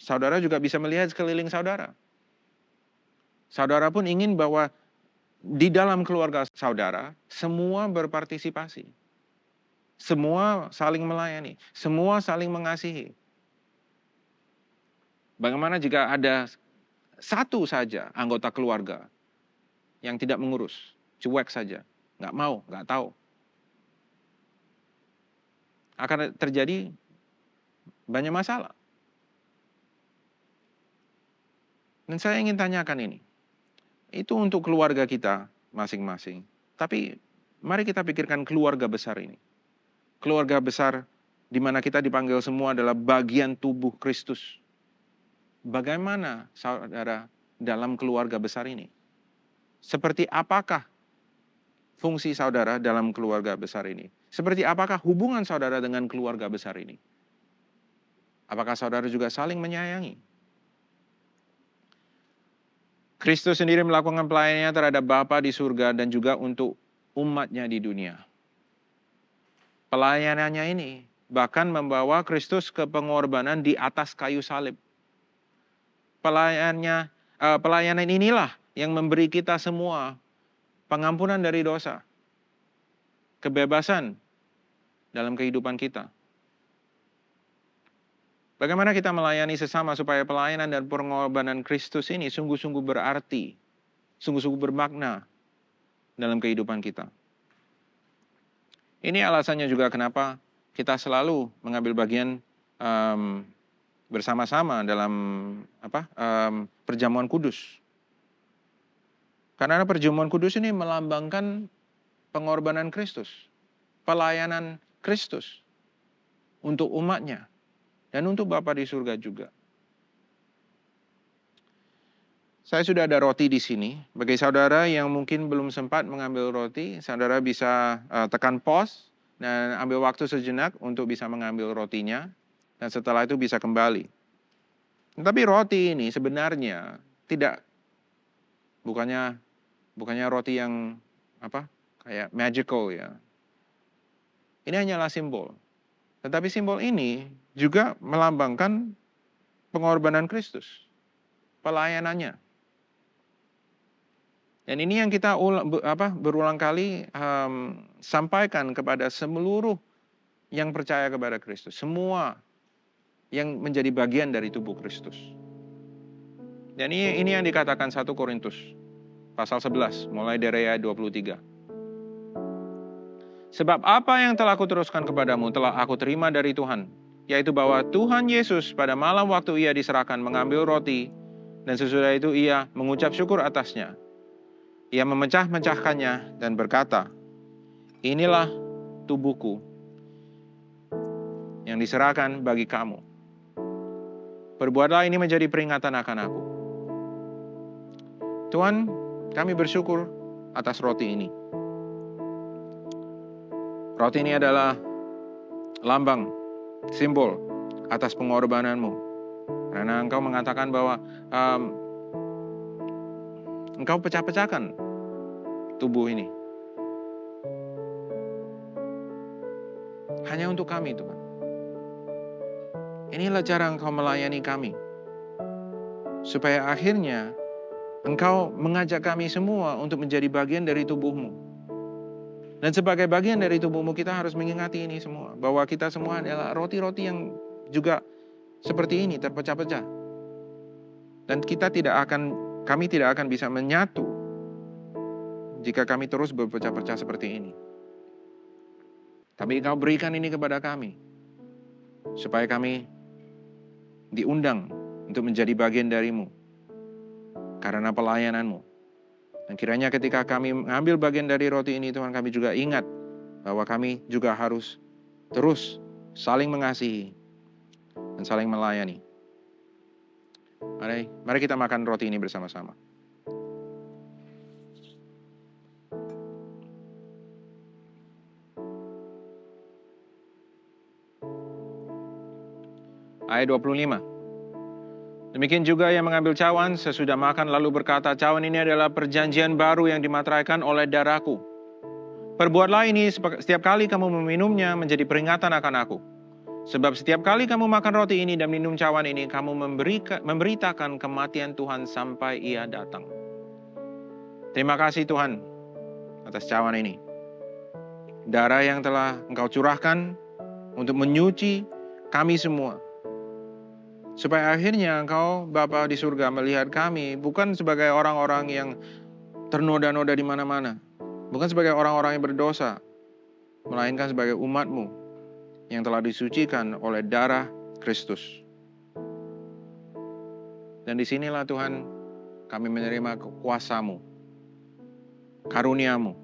Speaker 2: saudara juga bisa melihat sekeliling saudara. Saudara pun ingin bahwa di dalam keluarga saudara, semua berpartisipasi. Semua saling melayani, semua saling mengasihi. Bagaimana jika ada satu saja anggota keluarga yang tidak mengurus, cuek saja, nggak mau, nggak tahu. Akan terjadi banyak masalah. Dan saya ingin tanyakan ini. Itu untuk keluarga kita masing-masing. Tapi mari kita pikirkan keluarga besar ini. Keluarga besar di mana kita dipanggil semua adalah bagian tubuh Kristus. bagaimana saudara dalam keluarga besar ini? Seperti apakah fungsi saudara dalam keluarga besar ini? Seperti apakah hubungan saudara dengan keluarga besar ini? Apakah saudara juga saling menyayangi? Kristus sendiri melakukan pelayanannya terhadap Bapa di surga dan juga untuk umatnya di dunia. Pelayanannya ini bahkan membawa Kristus ke pengorbanan di atas kayu salib. Pelayanan inilah yang memberi kita semua pengampunan dari dosa, kebebasan dalam kehidupan kita. Bagaimana kita melayani sesama supaya pelayanan dan pengorbanan Kristus ini sungguh-sungguh berarti, sungguh-sungguh bermakna dalam kehidupan kita. Ini alasannya juga kenapa kita selalu mengambil bagian bersama-sama dalam perjamuan kudus. Karena perjamuan kudus ini melambangkan pengorbanan Kristus, pelayanan Kristus untuk umatnya dan untuk Bapa di surga juga. Saya sudah ada roti di sini. Bagi saudara yang mungkin belum sempat mengambil roti, saudara bisa tekan pause dan ambil waktu sejenak untuk bisa mengambil rotinya. Dan setelah itu bisa kembali. Tapi roti ini sebenarnya bukannya roti yang kayak magical ya. Ini hanyalah simbol. Tetapi simbol ini juga melambangkan pengorbanan Kristus, pelayanannya. Dan ini yang kita berulang kali sampaikan kepada seluruh yang percaya kepada Kristus. Semua yang menjadi bagian dari tubuh Kristus. Dan ini yang dikatakan 1 Korintus pasal 11 mulai dari ayat 23. Sebab apa yang telah aku teruskan kepadamu telah aku terima dari Tuhan, yaitu bahwa Tuhan Yesus pada malam waktu ia diserahkan mengambil roti, dan sesudah itu ia mengucap syukur atasnya. Ia memecah-mecahkannya dan berkata, inilah tubuhku yang diserahkan bagi kamu. Perbuatlah ini menjadi peringatan akan aku. Tuhan, kami bersyukur atas roti ini. Roti ini adalah lambang, simbol atas pengorbananmu. Karena engkau mengatakan bahwa engkau pecah-pecahkan tubuh ini. Hanya untuk kami, Tuhan. Inilah cara engkau melayani kami. Supaya akhirnya engkau mengajak kami semua untuk menjadi bagian dari tubuhmu. Dan sebagai bagian dari tubuhmu kita harus mengingati ini semua. Bahwa kita semua adalah roti-roti yang juga seperti ini terpecah-pecah. Dan kami tidak akan bisa menyatu jika kami terus berpecah-pecah seperti ini. Tapi engkau berikan ini kepada kami. Supaya kami diundang untuk menjadi bagian darimu. Karena pelayananmu. Dan kiranya ketika kami mengambil bagian dari roti ini, Tuhan, kami juga ingat bahwa kami juga harus terus saling mengasihi dan saling melayani. Mari kita makan roti ini bersama-sama. Ayat 25. Demikian juga yang mengambil cawan sesudah makan lalu berkata, cawan ini adalah perjanjian baru yang dimateraikan oleh darahku. Perbuatlah ini setiap kali kamu meminumnya menjadi peringatan akan aku. Sebab setiap kali kamu makan roti ini dan minum cawan ini, kamu memberitakan kematian Tuhan sampai ia datang. Terima kasih Tuhan atas cawan ini. Darah yang telah engkau curahkan untuk menyuci kami semua. Supaya akhirnya engkau Bapa di surga melihat kami bukan sebagai orang-orang yang ternoda-noda di mana-mana. Bukan sebagai orang-orang yang berdosa. Melainkan sebagai umat-Mu yang telah disucikan oleh darah Kristus. Dan disinilah Tuhan kami menerima kuasa-Mu, karunia-Mu,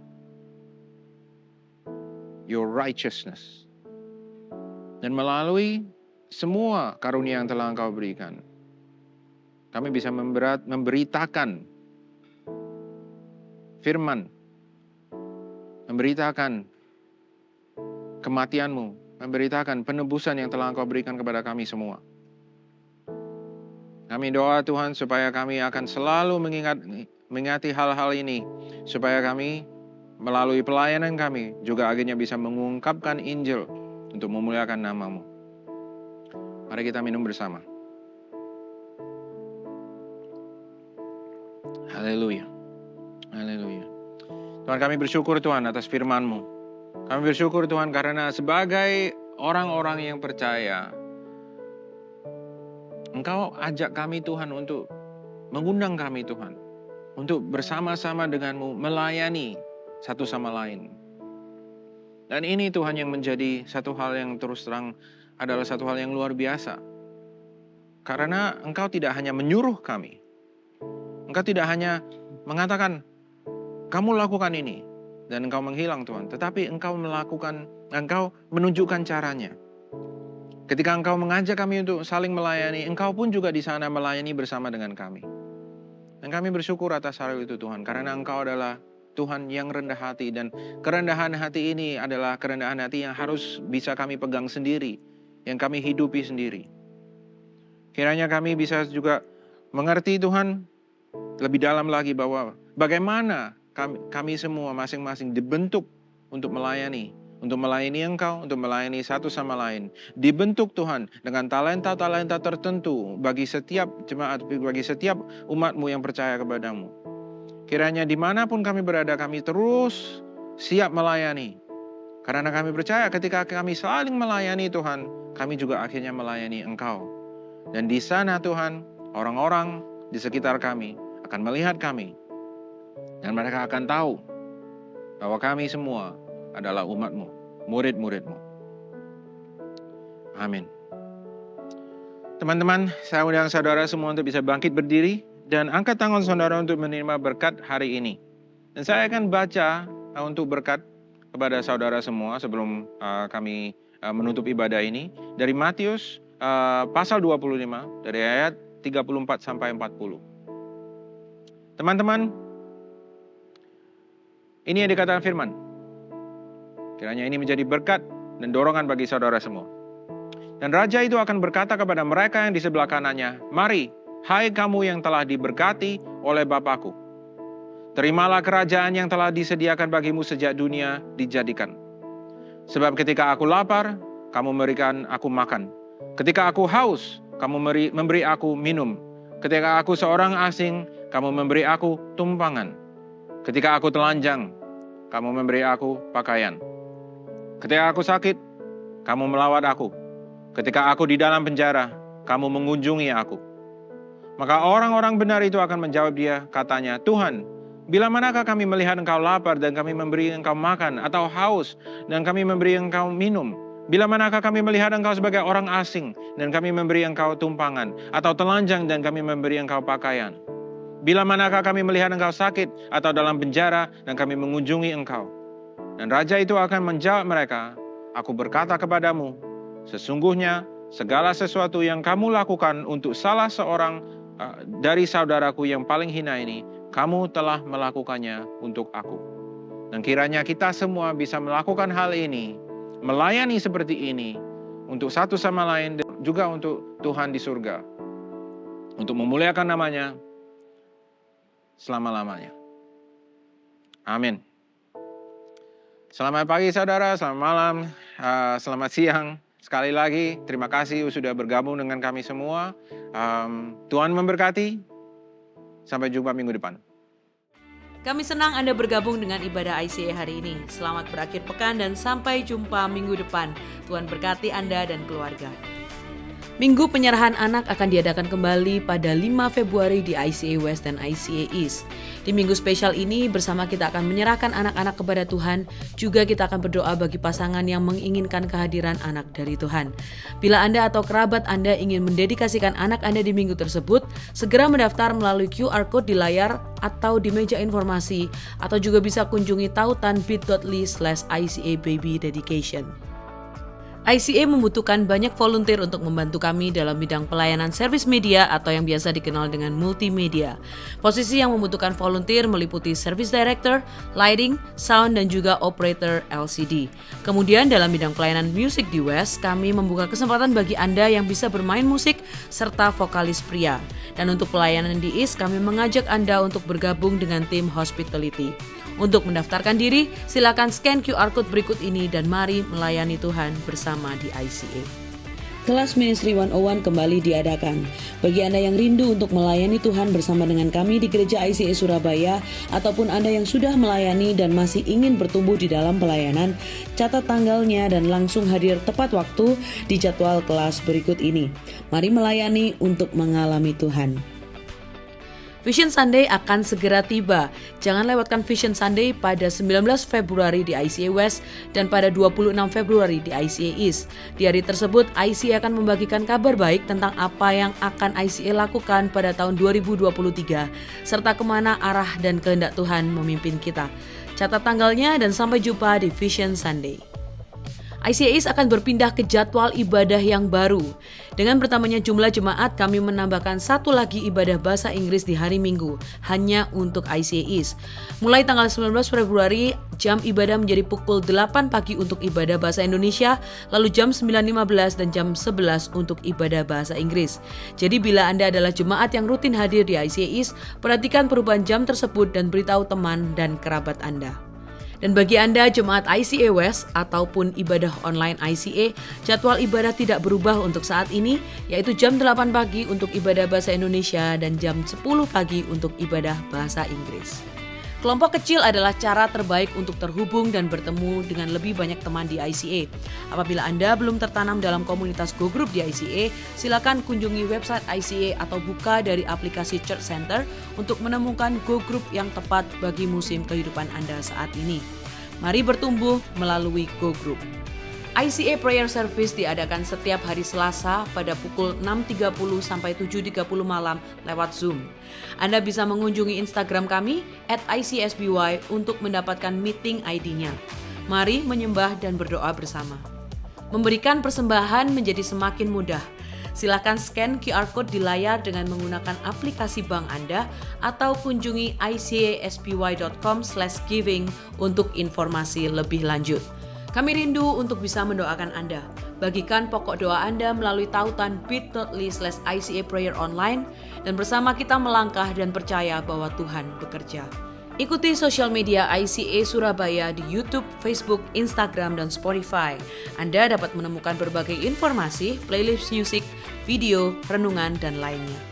Speaker 2: your righteousness. Dan melalui semua karunia yang telah Engkau berikan, Kami bisa memberitakan firman, memberitakan kematian-Mu, memberitakan penebusan yang telah Engkau berikan kepada kami semua. Kami doa Tuhan supaya kami akan selalu mengingati hal-hal ini, supaya kami melalui pelayanan kami juga akhirnya bisa mengungkapkan Injil untuk memuliakan nama-Mu. Mari kita minum bersama. Haleluya. Haleluya. Tuhan, kami bersyukur Tuhan atas firman-Mu. Kami bersyukur Tuhan karena sebagai orang-orang yang percaya, Engkau ajak kami Tuhan untuk mengundang kami Tuhan, untuk bersama-sama dengan-Mu melayani satu sama lain. Dan ini Tuhan yang menjadi satu hal yang terus terang adalah satu hal yang luar biasa. Karena Engkau tidak hanya menyuruh kami, Engkau tidak hanya mengatakan, kamu lakukan ini, dan Engkau menghilang Tuhan. Tetapi Engkau menunjukkan caranya. Ketika Engkau mengajak kami untuk saling melayani, Engkau pun juga di sana melayani bersama dengan kami. Dan kami bersyukur atas hal itu Tuhan, karena Engkau adalah Tuhan yang rendah hati. Dan kerendahan hati ini adalah kerendahan hati yang harus bisa kami pegang sendiri, yang kami hidupi sendiri. Kiranya kami bisa juga mengerti Tuhan, lebih dalam lagi bahwa bagaimana kami semua masing-masing dibentuk untuk melayani Engkau, untuk melayani satu sama lain. Dibentuk Tuhan dengan talenta-talenta tertentu bagi setiap jemaat, bagi setiap umat-Mu yang percaya kepada-Mu. Kiranya dimanapun kami berada, kami terus siap melayani. Karena kami percaya ketika kami saling melayani Tuhan, kami juga akhirnya melayani Engkau. Dan di sana Tuhan, orang-orang di sekitar kami akan melihat kami. Dan mereka akan tahu bahwa kami semua adalah umat-Mu, murid-murid-Mu. Amin. Teman-teman, saya undang saudara semua untuk bisa bangkit berdiri dan angkat tangan saudara untuk menerima berkat hari ini. Dan saya akan baca untuk berkat kepada saudara semua sebelum kami menutup ibadah ini. Dari Matius pasal 25, dari ayat 34 sampai 40. Teman-teman, ini yang dikatakan firman. Kiranya ini menjadi berkat dan dorongan bagi saudara semua. Dan raja itu akan berkata kepada mereka yang di sebelah kanannya, "Mari, hai kamu yang telah diberkati oleh Bapa-Ku. Terimalah kerajaan yang telah disediakan bagimu sejak dunia dijadikan. Sebab ketika aku lapar, kamu memberikan aku makan. Ketika aku haus, kamu memberi aku minum. Ketika aku seorang asing, kamu memberi aku tumpangan. Ketika aku telanjang, kamu memberi aku pakaian. Ketika aku sakit, kamu melawat aku. Ketika aku di dalam penjara, kamu mengunjungi aku." Maka orang-orang benar itu akan menjawab dia, katanya, "Tuhan, bila manakah kami melihat Engkau lapar dan kami memberi Engkau makan, atau haus dan kami memberi Engkau minum? Bila manakah kami melihat Engkau sebagai orang asing dan kami memberi Engkau tumpangan, atau telanjang dan kami memberi Engkau pakaian? Bila manakah kami melihat Engkau sakit atau dalam penjara dan kami mengunjungi Engkau?" Dan raja itu akan menjawab mereka, "Aku berkata kepadamu, sesungguhnya segala sesuatu yang kamu lakukan untuk salah seorang dari saudaraku yang paling hina ini, kamu telah melakukannya untuk aku." Dan kiranya kita semua bisa melakukan hal ini, melayani seperti ini, untuk satu sama lain, dan juga untuk Tuhan di surga. Untuk memuliakan namanya selama-lamanya. Amin. Selamat pagi saudara, selamat malam, selamat siang. Sekali lagi, terima kasih sudah bergabung dengan kami semua. Tuhan memberkati. Sampai jumpa minggu depan.
Speaker 1: Kami senang Anda bergabung dengan ibadah ICA hari ini. Selamat berakhir pekan dan sampai jumpa minggu depan. Tuhan berkati Anda dan keluarga. Minggu penyerahan anak akan diadakan kembali pada 5 Februari di ICA West dan ICA East. Di minggu spesial ini bersama kita akan menyerahkan anak-anak kepada Tuhan. Juga kita akan berdoa bagi pasangan yang menginginkan kehadiran anak dari Tuhan. Bila Anda atau kerabat Anda ingin mendedikasikan anak Anda di minggu tersebut, segera mendaftar melalui QR Code di layar atau di meja informasi, atau juga bisa kunjungi tautan bit.ly/ICA Baby Dedication. ICA membutuhkan banyak volunteer untuk membantu kami dalam bidang pelayanan servis media atau yang biasa dikenal dengan multimedia. Posisi yang membutuhkan volunteer meliputi service director, lighting, sound, dan juga operator LCD. Kemudian dalam bidang pelayanan musik di West, kami membuka kesempatan bagi Anda yang bisa bermain musik serta vokalis pria. Dan untuk pelayanan di East, kami mengajak Anda untuk bergabung dengan tim hospitality. Untuk mendaftarkan diri, silakan scan QR Code berikut ini dan mari melayani Tuhan bersama di ICA.
Speaker 3: Kelas Ministry 101 kembali diadakan. Bagi Anda yang rindu untuk melayani Tuhan bersama dengan kami di Gereja ICA Surabaya, ataupun Anda yang sudah melayani dan masih ingin bertumbuh di dalam pelayanan, catat tanggalnya dan langsung hadir tepat waktu di jadwal kelas berikut ini. Mari melayani untuk mengalami Tuhan.
Speaker 1: Vision Sunday akan segera tiba. Jangan lewatkan Vision Sunday pada 19 Februari di ICA West dan pada 26 Februari di ICA East. Di hari tersebut, ICA akan membagikan kabar baik tentang apa yang akan ICA lakukan pada tahun 2023, serta kemana arah dan kehendak Tuhan memimpin kita. Catat tanggalnya dan sampai jumpa di Vision Sunday. ICA East akan berpindah ke jadwal ibadah yang baru. Dengan bertambahnya jumlah jemaat, kami menambahkan satu lagi ibadah bahasa Inggris di hari Minggu, hanya untuk ICA East. Mulai tanggal 19 Februari, jam ibadah menjadi pukul 8 pagi untuk ibadah bahasa Indonesia, lalu jam 9.15 dan jam 11 untuk ibadah bahasa Inggris. Jadi bila Anda adalah jemaat yang rutin hadir di ICA East, perhatikan perubahan jam tersebut dan beritahu teman dan kerabat Anda. Dan bagi Anda jemaat ICA West ataupun ibadah online ICA, jadwal ibadah tidak berubah untuk saat ini, yaitu jam 8 pagi untuk ibadah bahasa Indonesia dan jam 10 pagi untuk ibadah bahasa Inggris. Kelompok kecil adalah cara terbaik untuk terhubung dan bertemu dengan lebih banyak teman di ICA. Apabila Anda belum tertanam dalam komunitas Go Group di ICA, silakan kunjungi website ICA atau buka dari aplikasi Church Center untuk menemukan Go Group yang tepat bagi musim kehidupan Anda saat ini. Mari bertumbuh melalui Go Group. ICA Prayer Service diadakan setiap hari Selasa pada pukul 6.30 sampai 7.30 malam lewat Zoom. Anda bisa mengunjungi Instagram kami @ICSBY untuk mendapatkan meeting ID-nya. Mari menyembah dan berdoa bersama. Memberikan persembahan menjadi semakin mudah. Silakan scan QR Code di layar dengan menggunakan aplikasi bank Anda atau kunjungi icasby.com/giving untuk informasi lebih lanjut. Kami rindu untuk bisa mendoakan Anda. Bagikan pokok doa Anda melalui tautan bit.ly/ICA Prayer Online dan bersama kita melangkah dan percaya bahwa Tuhan bekerja. Ikuti sosial media ICA Surabaya di YouTube, Facebook, Instagram, dan Spotify. Anda dapat menemukan berbagai informasi, playlist musik, video, renungan, dan lainnya.